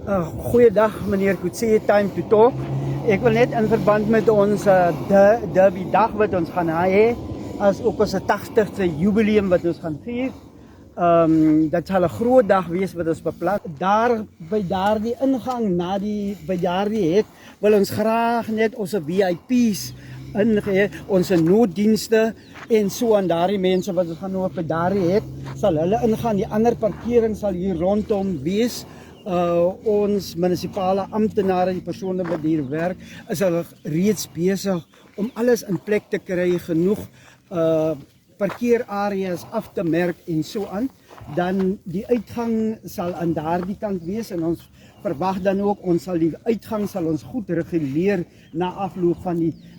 Goeiedag meneer Kutsie, time to talk. Ek wil net in verband met ons derby dag wat ons gaan hê, as ook ons 80ste jubileum wat ons gaan vier. Dat sal 'n groot dag wees wat ons beplan. Daar by daardie ingang by daardie hek wil ons graag net ons VIP's ingee, ons nooddienste en so aan daardie mense wat ons gaan op by daardie hek sal hulle ingaan. Die ander parkering sal hier rondom wees. Ons munisipale amptenare, die persone wat hier werk, is al reeds besig om alles in plek te kry, genoeg parkeerareas af te merk en so aan. Dan die uitgang sal aan daardie kant wees en ons verwag dan ook, die uitgang sal ons goed reguleer na afloop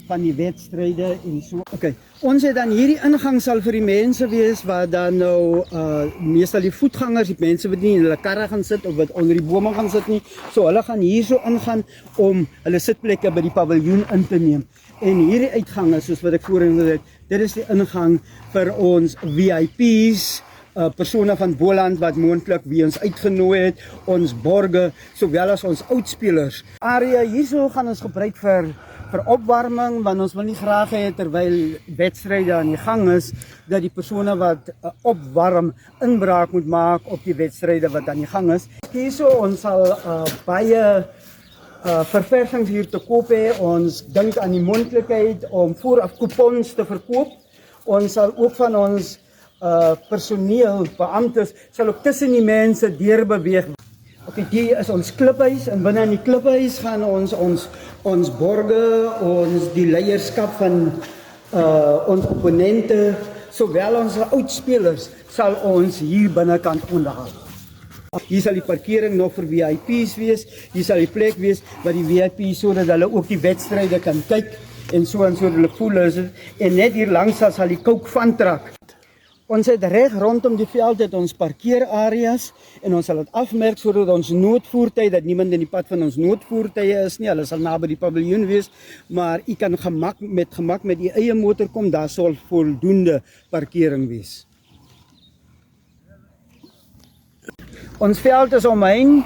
van die wedstryde en so. Okay. Ons het dan hierdie ingang sal vir die mense wees wat dan nou meestal die voetgangers, die mense wat nie in hulle karre gaan sit of wat onder die bome gaan sit nie. So hulle gaan hierso ingaan om hulle sitplekke by die paviljoen in te neem. En hierdie uitgang is soos wat ek voorheen gesê het, dit is die ingang vir ons VIP's, persone van Boland wat moontlik wie ons uitgenooi het, ons borge, sowel as ons oudspelers. Area hierso gaan ons gebruik vir opwarming, want ons wil nie graag hê terwyl wedstryde aan die gang is, dat die persone wat opwarm inbraak moet maak op die wedstryde wat aan die gang is. Hierso ons sal baie verversings hier te koop hê. Ons dink aan die moontlikheid om vooraf coupons te verkoop. Ons sal ook van ons personeel, beamptes, sal ook tussen die mense deur beweeg. Okay, hier is ons kliphuis en binne in die kliphuis gaan ons borge, die leierskap van ons opponente, sowel ons oudspelers sal ons hier binnekant onderhou. Hier sal die parkering nog vir VIP's wees, hier sal die plek wees waar die VIP's sodat hulle ook die wedstryde kan kyk en so hulle voel is het. En net hier langs sal die Coke van trek. Ons het reg rondom die veld het ons parkeerareas en ons sal dit afmerk sodat ons noodvoertuie, dat niemand in die pad van ons noodvoertuie is nie, hulle sal naby die paviljoen wees, maar u kan met gemak met u eie motor kom, daar sal voldoende parkering wees. Ons veld is omheen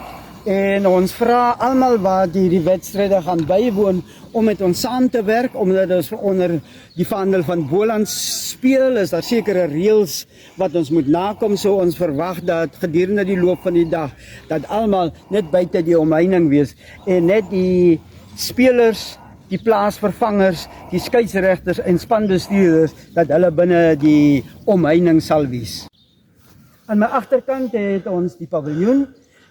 en ons vra almal wat die wedstryde gaan bywoon om met ons saam te werk, omdat ons onder die vaandel van Boland speel, is daar sekere reëls wat ons moet nakom, so ons verwag dat gedurende die loop van die dag, dat almal net buite die omheining wees, en net die spelers, die plaasvervangers, die skeieregters en spanbestuurders, dat hulle binne die omheining sal wees. Aan my agterkant het ons die paviljoen,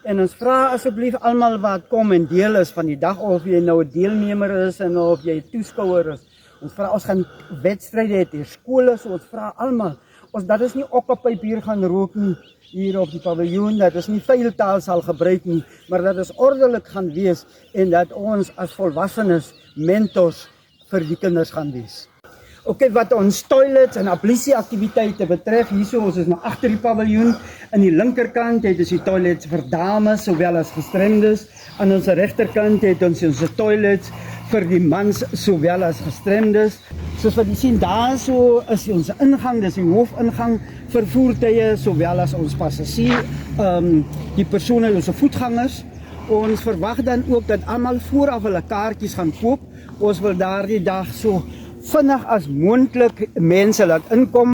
en ons vra asseblief almal wat kom en deel is van die dag, of jy nou 'n deelnemer is en of jy 'n toeskouer is. Ons vra, ons gaan wedstryde het hier, skole, so ons vra almal. Dat is nie okkapyp hier gaan rook nie, hier op die paviljoen, dat is nie vuil taal sal gebruik nie, maar dat is ordelik gaan wees en dat ons as volwassenes mentors vir die kinders gaan wees. Okay, wat ons toilets en ablusieaktiwiteite betref, hierso ons is nou agter die paviljoen. In die linkerkant het ons die toilets vir dames sowel as gestremdes. Aan ons regterkant het ons toilets vir die mans sowel as gestremdes. Soos wat jy sien, daarso is ons ingang, dis die hoofingang vir voertuie sowel as ons passasier, die persone, ons voetgangers. Ons verwag dan ook dat almal vooraf hulle kaartjies gaan koop. Ons wil daardie dag so vinnig as moontlik mense laat inkom.